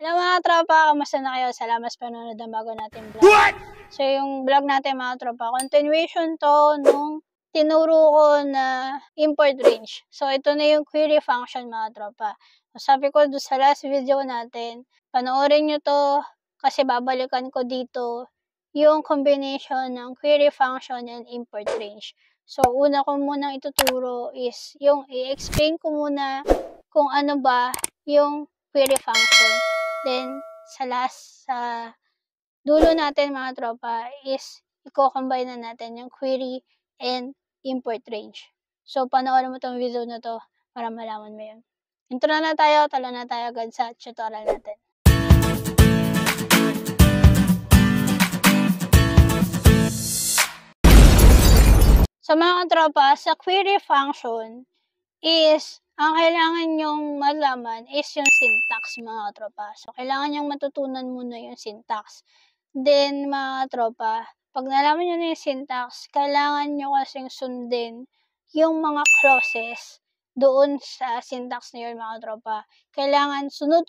Hello mga tropa, kamusta na kayo? Salamat sa panonood ng bago nating vlog. What? So yung vlog natin mga tropa, continuation to nung tinuro ko na import range. So ito na yung query function mga tropa. So, sabi ko doon sa last video natin, panoorin nyo to kasi babalikan ko dito yung combination ng query function and import range. So una ko munang ituturo is yung i-explain ko muna kung ano ba yung query function. Then, sa dulo natin mga tropa is i-combine na natin yung query and import range. So, panoorin mo tong video na to para malaman mo yun. Intro na tayo, tala na tayo agad sa tutorial natin. So, mga tropa, sa query function is ang kailangan nyong malaman is yung syntax mga tropa. So, kailangan nyong matutunan muna yung syntax. Then, mga tropa, pag nalaman nyo na yung syntax, kailangan nyo kasing sundin yung mga clauses doon sa syntax na yun mga tropa. Kailangan sunod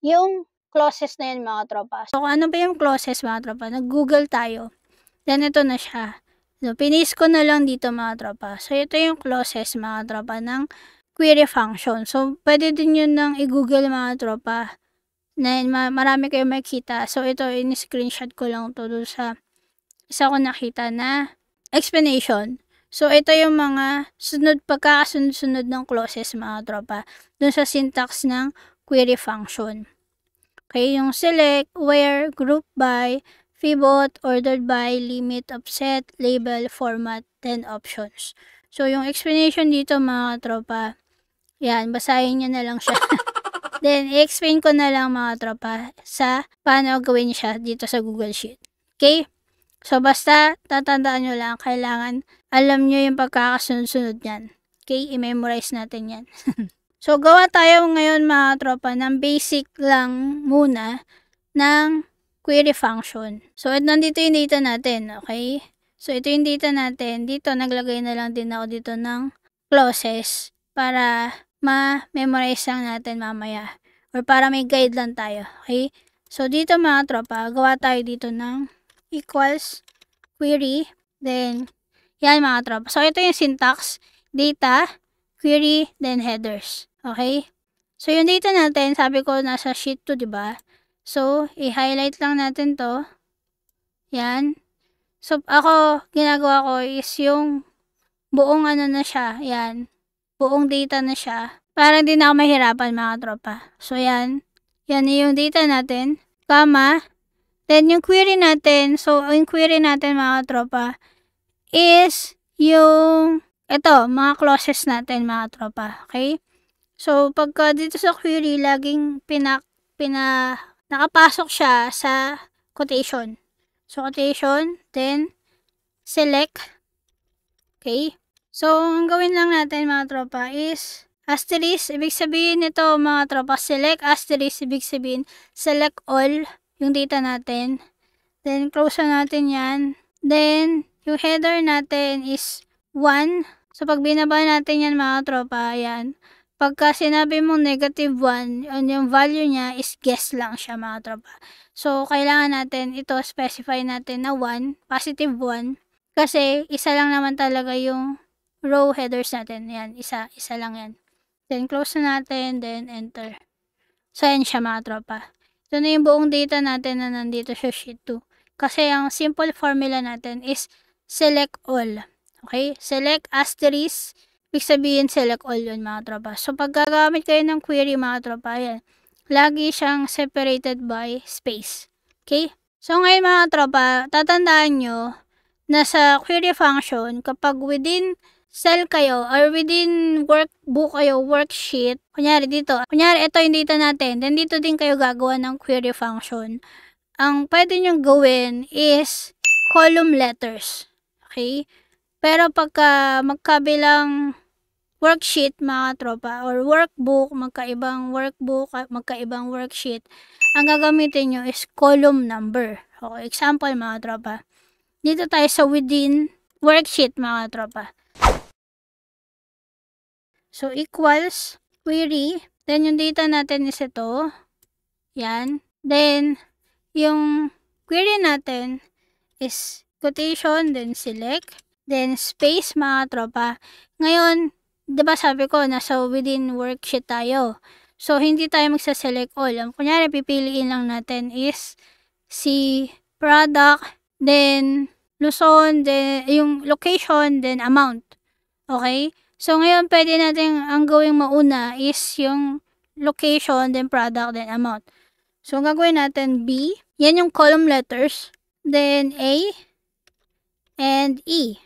yung clauses na yun mga tropa. So, ano ba yung clauses mga tropa? Nag-google tayo. Then, ito na siya. So, pinis ko na lang dito mga tropa. So, ito yung clauses mga tropa ng query function. So, pwede din yun nang i-google mga tropa na marami kayong makikita. So, ito, in-screenshot ko lang to doon sa isa ko nakita na explanation. So, ito yung mga pagkakasunod-sunod ng clauses mga tropa doon sa syntax ng query function. Okay, yung select, where, group by, pivot, ordered by, limit, offset, label, format, then options. So, yung explanation dito mga tropa, yan, basahin nyo na lang siya. Then, i-explain ko na lang mga tropa sa paano gawin siya dito sa Google Sheet. Okay? So, basta tatandaan nyo lang, kailangan alam nyo yung pagkakasunod-sunod yan. Okay? I-memorize natin yan. So, gawa tayo ngayon mga tropa ng basic lang muna ng query function. So, nandito yung data natin, okay? So, ito yung data natin. Dito, naglagay na lang din ako dito ng clauses para ma-memorize lang natin mamaya. Or para may guide lang tayo, okay? So, dito mga tropa, gawa tayo dito ng equals query. Then, yan mga tropa. So, ito yung syntax, data, query, then headers. Okay? So, yung data natin, sabi ko nasa sheet 2, diba? So, i-highlight lang natin to. Yan. So, ako, ginagawa ko is yung buong ano na siya. Yan. Buong data na siya. Para hindi na ako mahirapan mga tropa. So, yan. Yan yung data natin. Comma. Then, yung query natin. So, yung query natin mga tropa is yung ito, mga clauses natin mga tropa. Okay? So, pagka dito sa query, laging nakapasok siya sa quotation. So, quotation, then, select. Okay? So, ang gawin lang natin mga tropa is asterisk. Ibig sabihin nito mga tropa, select asterisk. Ibig sabihin, select all yung data natin. Then, close na natin yan. Then, yung header natin is 1. So, pag binaba natin yan mga tropa, yan. Pagka sinabi mong negative 1, yung value niya is guess lang siya mga tropa. So, kailangan natin ito, specify natin na 1, positive 1. Kasi, isa lang naman talaga yung row headers natin. Yan, isa lang yan. Then, close na natin, then enter. So, yan siya mga tropa. Ito na yung buong data natin na nandito sa sheet 2. Kasi, ang simple formula natin is select all. Okay? Select asterisk. Ibig sabihin, select all yun mga tropa. So, pag gagamit kayo ng query mga tropa, yan. Lagi siyang separated by space. Okay? So, ngayon mga tropa, tatandaan nyo na sa query function, kapag within cell kayo or within workbook kayo, worksheet, kunyari dito, kunyari ito yung data natin, then dito din kayo gagawa ng query function. Ang pwede nyo gawin is column letters. Okay? Pero pagka magkabilang worksheet mga tropa or workbook, magkaibang workbook, magkaibang worksheet, ang gagamitin nyo is column number. Okay, example mga tropa. Dito tayo sa within worksheet mga tropa. So, equals query, Then, yung data natin is ito. Yan. Then, yung query natin is quotation, then select, then space mga tropa. Ngayon, diba sabi ko, nasa within worksheet tayo. So, hindi tayo magsa-select all. Ang kunyari, pipiliin lang natin is si product, then Luzon, then yung location, then amount. Okay? So, ngayon, pwede natin ang gawing mauna is yung location, then product, then amount. So, gagawin natin B. Yan yung column letters. Then A and E.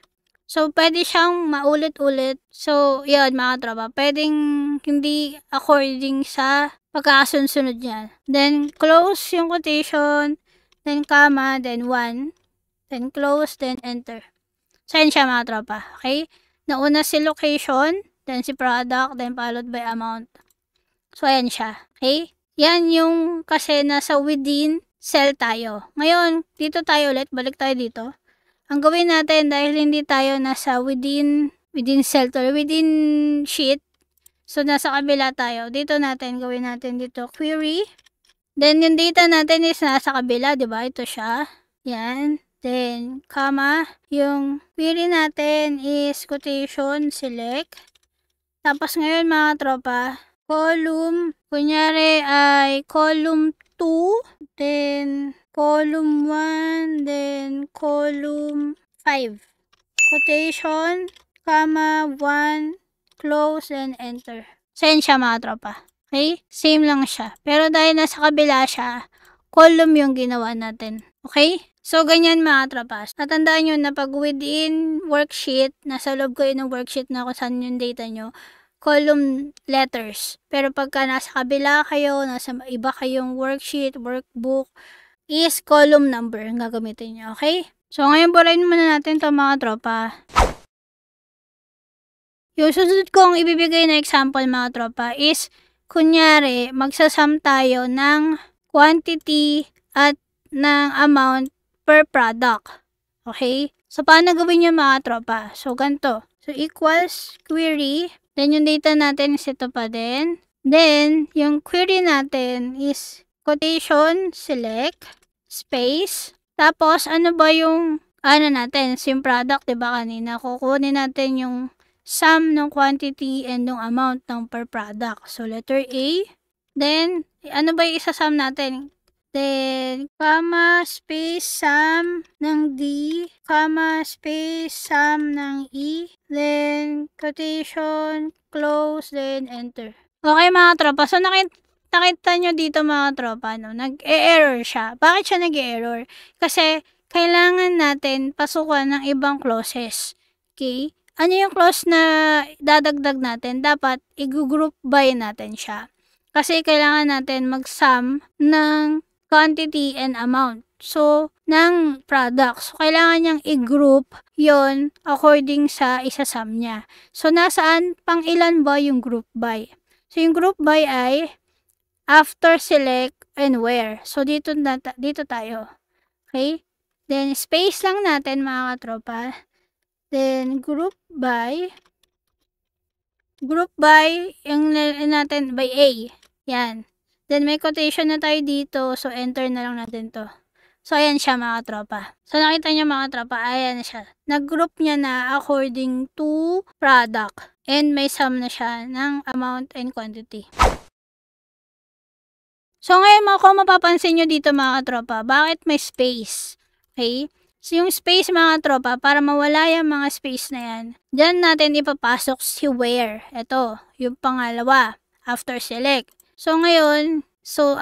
So, pwede siyang maulit-ulit. So, yun mga tropa. Pwedeng hindi according sa pagkakasunod niya. Then, close yung quotation. Then, comma. Then, 1. Then, close. Then, enter. So, yan siya mga tropa. Okay? Nauna si location. Then, si product. Then, followed by amount. So, ayan siya. Okay? Yan yung kasi nasa within cell tayo. Ngayon, dito tayo ulit. Balik tayo dito. Ang gawin natin, dahil hindi tayo nasa within cell to, within sheet, so nasa kabila tayo, dito natin, gawin natin dito, query. Then, yung data natin is nasa kabila, diba? Ito siya. Yan. Then, comma. Yung query natin is quotation, select. Tapos ngayon mga tropa, column, kunyari ay column 2, then column 1, then column 5. Quotation, comma, 1, close, and enter. So, yan siya mga tropa. Okay? Same lang siya. Pero dahil nasa kabila siya, column yung ginawa natin. Okay? So, ganyan mga tropa. Natandaan nyo na pag within worksheet, nasa loob ko ng worksheet na kung saan yung data nyo, column letters. Pero pagka nasa kabila kayo, nasa iba kayong worksheet, workbook, is column number ang gagamitin nyo, okay? So, ngayon burahin muna natin ito mga tropa. Yung susunod kong ibibigay na example mga tropa is, kunyari, magsasum tayo ng quantity at ng amount per product. Okay? So, paano gawin nyo mga tropa? So, ganito. So, equals query. Then, yung data natin is ito pa din. Then, yung query natin is quotation, select, space. Tapos, ano ba yung, natin, yung product, diba kanina? Kukunin natin yung sum ng quantity and ng amount ng per product. So, letter A. Then, ano ba yung isa-sum natin? Then, comma, space, sum ng D, comma, space, sum ng E, then, quotation, close, then, enter. Okay mga tropa, so nakita nyo dito mga tropa, no? Nag-e-error siya. Bakit siya nag-e-error? Kasi, kailangan natin pasukan ng ibang clauses. Okay? Ano yung clause na dadagdag natin? Dapat, i-group by natin siya. Kasi, kailangan natin mag-sum ng quantity and amount. So, ng product. So, kailangan niyang i-group yon according sa isa-sum niya. So, nasaan pang ilan ba yung group by? So, yung group by ay after select and where. So, dito tayo. Okay? Then, space lang natin mga katropa. Then, group by, yung natin by A. Yan. Then, may quotation na tayo dito. So, enter na lang natin to. So, ayan siya mga tropa. So, nakita nyo mga tropa, ayan siya. Nag-group niya na according to product. And may sum na siya ng amount and quantity. So, ngayon kung mapapansin nyo dito mga tropa, bakit may space? Okay? So, yung space mga tropa, para mawala yung mga space na yan, dyan natin ipapasok si where. Ito, yung pangalawa, after select. So, ngayon,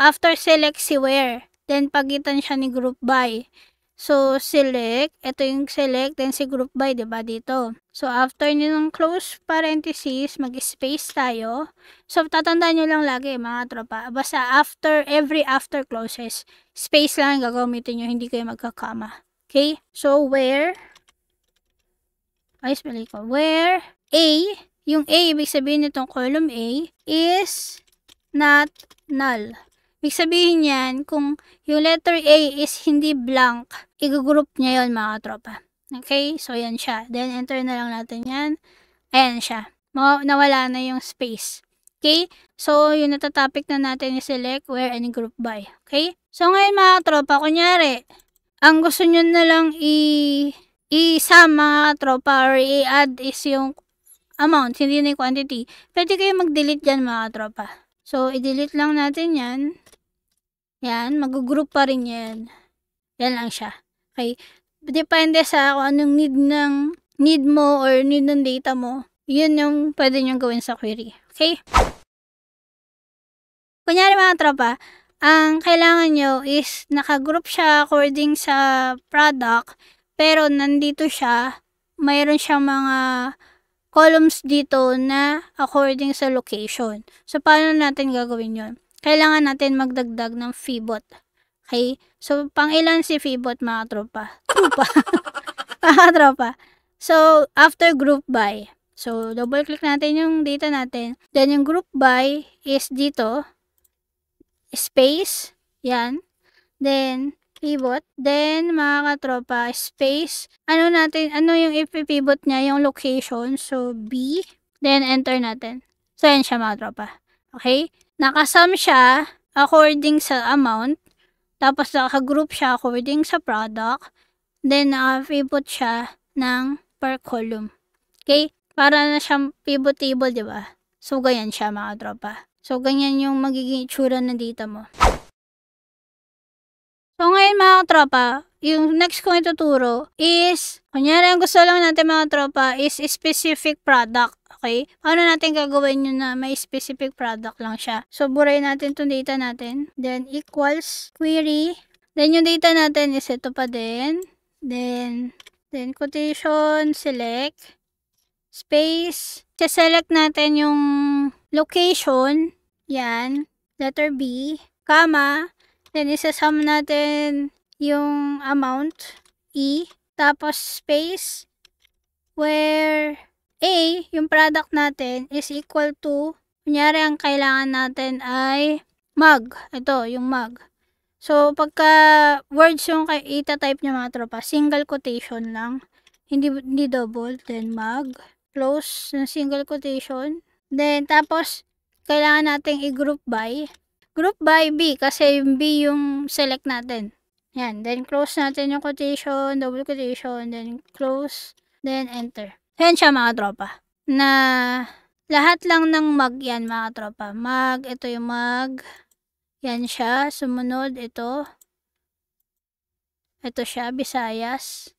after select si where, then pagitan siya ni group by. So, select, ito yung select, then si group by, diba dito? So, after nyo ng close parenthesis, mag-space tayo. So, tatandaan nyo lang lagi, mga tropa. Basta every after clauses, space lang yung gagamitin nyo, hindi kayo magkakama. Okay? So, where A, yung A, ibig sabihin nitong column A, is not null. Ibig sabihin yan, kung yung letter A is hindi blank, i-group niya yon mga tropa. Okay? So, yan siya. Then, enter na lang natin yan. Ayan siya. Nawala na yung space. Okay? So, yung natatopic na natin is select, where, and group by. Okay? So, ngayon mga tropa, kunyari, ang gusto nyo na lang i-sum mga tropa or i-add is yung amount, hindi na yung quantity. Pwede kayo mag-delete dyan mga tropa. So, i-delete lang natin yan. Yan, mag-group pa rin yan. Yan lang siya. Okay? Depende sa kung anong need mo or need ng data mo. Yun yung pwede nyo gawin sa query. Okay? Kunyari mga tropa, ang kailangan nyo is naka-group siya according sa product, pero nandito siya, mayroon siyang mga columns dito na according sa location. So, paano natin gagawin yun? Kailangan natin magdagdag ng pivot. Okay? So, pang ilan si pivot mga tropa? Mga tropa. So, after group by. So, double click natin yung data natin. Then, yung group by is dito. Space. Yan. Then, pivot. Then, mga katropa, space. Ano yung ipipivot niya? Yung location. So, B. Then, enter natin. So, yan siya mga tropa. Okay? Nakasum siya according sa amount. Tapos, nakagroup siya according sa product. Then, naka-pivot siya ng per column. Okay? Para na siyang pivot table, di ba? So, ganyan siya mga tropa. So, ganyan yung magiging itsura ng data mo. So, ngayon mga tropa, yung next kong ituturo is, kunyari ang gusto lang natin mga tropa is specific product. Okay? Paano natin gagawin yun na may specific product lang siya? So, buray natin itong data natin. Then, equals query. Then, yung data natin is ito pa din. Then quotation, select, space. Select natin yung location. Yan. Letter B. Comma. Then, isasum natin yung amount. E. Tapos, space. Where A, yung product natin, is equal to, kunyari ang kailangan natin ay mug. Ito, yung mug. So, pagka words yung ita-type nyo mga tropa, single quotation lang. Hindi double. Then, mug. Close ng single quotation. Then, tapos, kailangan nating i-group by. Group by B, kasi yung B yung select natin. Yan. Then, close natin yung quotation, double quotation, then close, then enter. Yan siya mga tropa. Na lahat lang ng mug yan mga tropa. Mug, ito yung mug. Yan siya. Sumunod, ito. Ito siya, Visayas.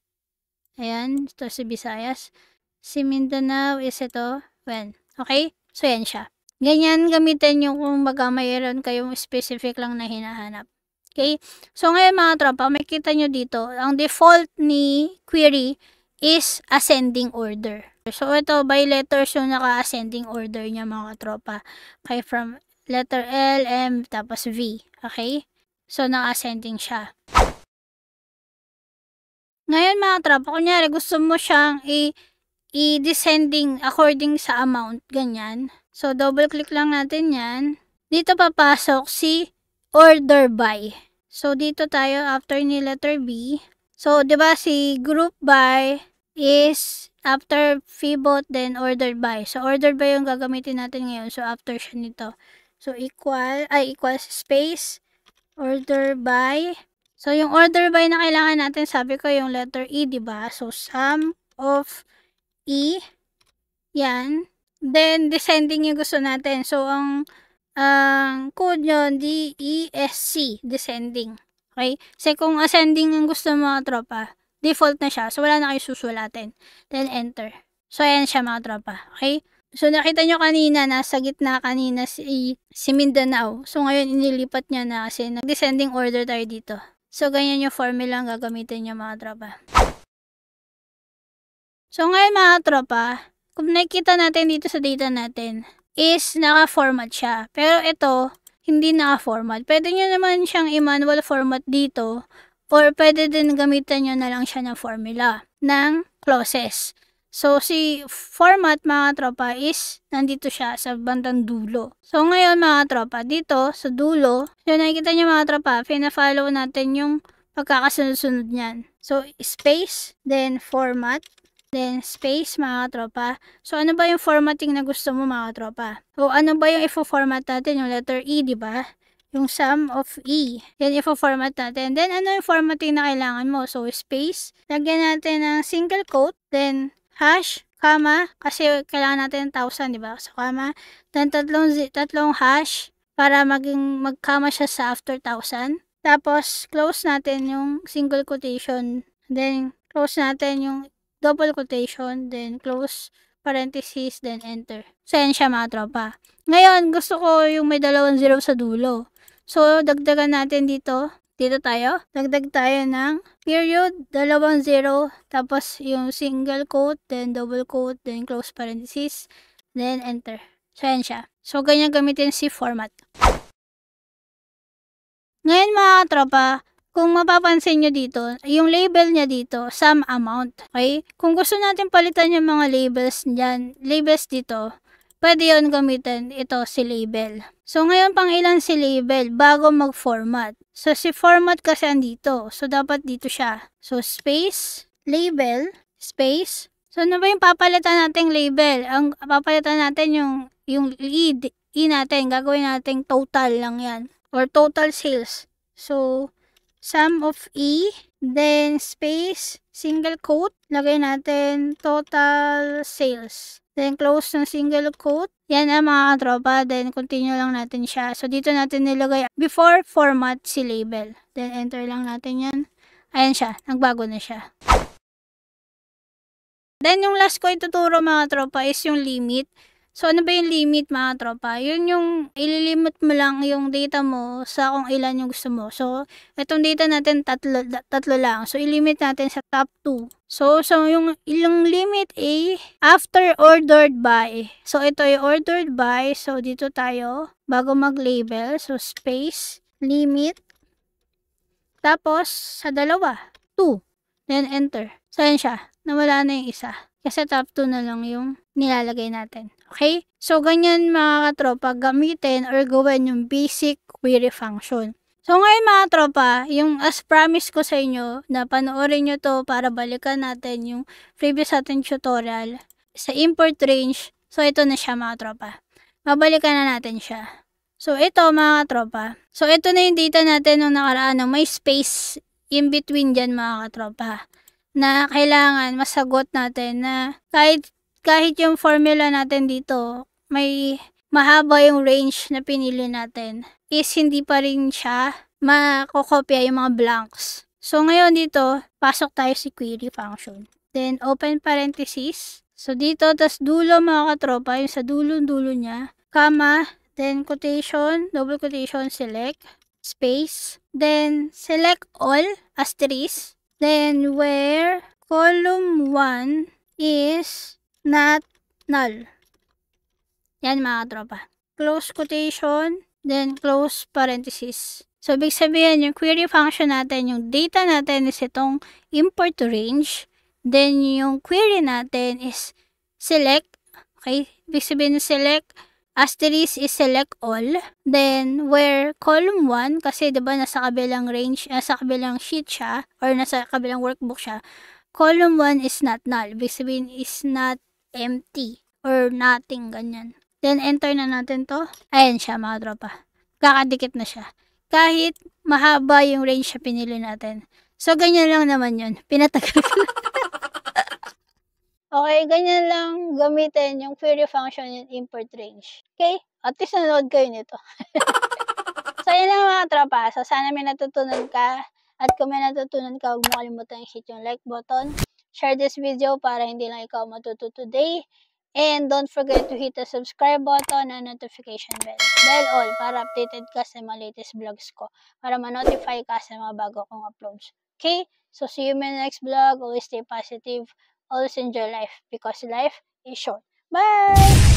Ayan, ito si Visayas. Si Mindanao is ito. When. Okay? So, yan siya. Ganyan gamitin yung kung baga mayroon kayong specific lang na hinahanap. Okay? So, ngayon mga tropa, makikita nyo dito, ang default ni query is ascending order. So, ito, by letters yung naka-ascending order niya mga tropa. Okay, from letter L, M, tapos V. Okay? So, naka-ascending siya. Ngayon mga tropa, kunyari gusto mo siyang i-descending according sa amount, ganyan. So, double click lang natin yan. Dito papasok si order by. So, dito tayo after ni letter B. So, 'di ba si group by is after pivot then ordered by. So, ordered by yung gagamitin natin ngayon. So, after siya nito. So, equals space order by. So, yung order by na kailangan natin, sabi ko yung letter E, 'di ba? So, sum of E. Yan. Then, descending yung gusto natin. So, ang code yun, DESC, descending. Okay? Kasi kung ascending ang gusto mga tropa, default na siya. So, wala na kayo susulatin. Then, enter. So, ayan siya mga tropa. Okay? So, nakita nyo kanina, nasa gitna kanina si Mindanao. So, ngayon, inilipat niya na kasi nag-descending order tayo dito. So, ganyan yung formula ang gagamitin nyo mga tropa. So, ngayon mga tropa, kung nakikita natin dito sa data natin, is naka-format siya. Pero ito, hindi naka-format. Pwede nyo naman siyang i-manual format dito, or pwede din gamitan nyo na lang siya ng formula ng clauses. So, si format mga tropa is nandito siya sa bandang dulo. So, ngayon mga tropa, dito sa dulo, so nakikita nyo mga tropa, pina-follow natin yung pagkakasunod-sunod niyan. So, space, then format, then space mga katropa. So ano ba yung formatting na gusto mo mga katropa? O ano ba yung ifo-format natin? Yung letter E, di ba? Yung sum of E. Yan ifo-format natin. Then ano yung formatting na kailangan mo? So space, lagyan natin ng single quote, then hash, comma, kasi kailangan natin 1,000, di ba? So comma, then tatlong hash para magkama siya sa after 1,000. Tapos close natin yung single quotation, then close natin yung double quotation, then close parenthesis, then enter. So yan siya mga tropa. Ngayon, gusto ko yung may 2 zero sa dulo. So dagdagan natin dito tayo. Dagdag tayo ng period, 2 zero, tapos yung single quote, then double quote, then close parenthesis, then enter. So yan siya. So ganyan gamitin si format. Ngayon mga tropa, kung mapapansin nyo dito, yung label niya dito, sum amount. Okay? Kung gusto natin palitan yung mga labels dito, pwede yun gamitin ito si label. So ngayon pang ilan si label bago mag-format. So si format kasi andito. So dapat dito siya. So space, label, space. So ano ba yung papalitan nating label? Ang papalitan natin yung E natin. Gagawin natin total lang yan. Or total sales. So sum of E, then space, single quote, lagay natin total sales. Then close ng single quote. Yan ang mga katropa. Then continue lang natin siya. So dito natin nilagay before format si label. Then enter lang natin yan. Ayan siya. Nagbago na siya. Then yung last ko ituturo mga tropa is yung limit. So, ano ba yung limit mga tropa? Yun yung ililimit mo lang yung data mo sa kung ilan yung gusto mo. So, itong data natin tatlo lang. So, ilimit natin sa top 2. So yung ilang limit after ordered by. So, ito yung ordered by. So, dito tayo bago mag-label. So, space, limit. Tapos, sa dalawa, 2. Then, enter. So, yan siya. Nawala na yung isa. Kasi top 2 na lang yung nilalagay natin. Okay? So, ganyan mga katropa, gamitin or gawin yung basic query function. So, ngayon mga tropa, yung as promise ko sa inyo, na panoorin nyo to para balikan natin yung previous ating tutorial sa import range. So, ito na siya mga tropa. Babalikan na natin siya. So, ito mga katropa. So, ito na yung data natin nung nakaraan. May space in between dyan mga katropa. Na kailangan masagot natin na kahit yung formula natin dito, may mahaba yung range na pinili natin, is hindi pa rin siya makokopya yung mga blanks. So, ngayon dito, pasok tayo si query function. Then, open parenthesis. So, dito, tas dulo mga katropa, yung sa dulo-dulo niya, comma, then quotation, double quotation, select, space, then select all, asterisk, then where column 1 is not null. Yan mga tropa. Close quotation, then close parenthesis. So, ibig sabihin, yung query function natin, yung data natin is itong import range. Then, yung query natin is select. Okay? Ibig sabihin, select. Asterisk is select all. Then, where column 1, kasi diba nasa kabilang range, nasa kabilang sheet siya, or nasa kabilang workbook siya, column 1 is not null. Ibig sabihin is not empty, or nothing, ganyan. Then, enter na natin to. Ayan siya, mga tropa. Kakadikit na siya. Kahit mahaba yung range na pinili natin. So, ganyan lang naman yun. Pinatagal ko lang. Okay, ganyan lang gamitin yung query function in import range. Okay? At least nanood kayo nito. So, yun lang mga tropa. So, sana may natutunan ka. At kung may natutunan ka, huwag mo kalimutan i-hit yung like button. Share this video para hindi lang ikaw matuto today. And don't forget to hit the subscribe button and notification bell all para updated ka sa mga latest vlogs ko. Para ma-notify ka sa mga bago kong uploads. Okay? So, see you in my next vlog. Always stay positive. Always enjoy life because life is short. Bye!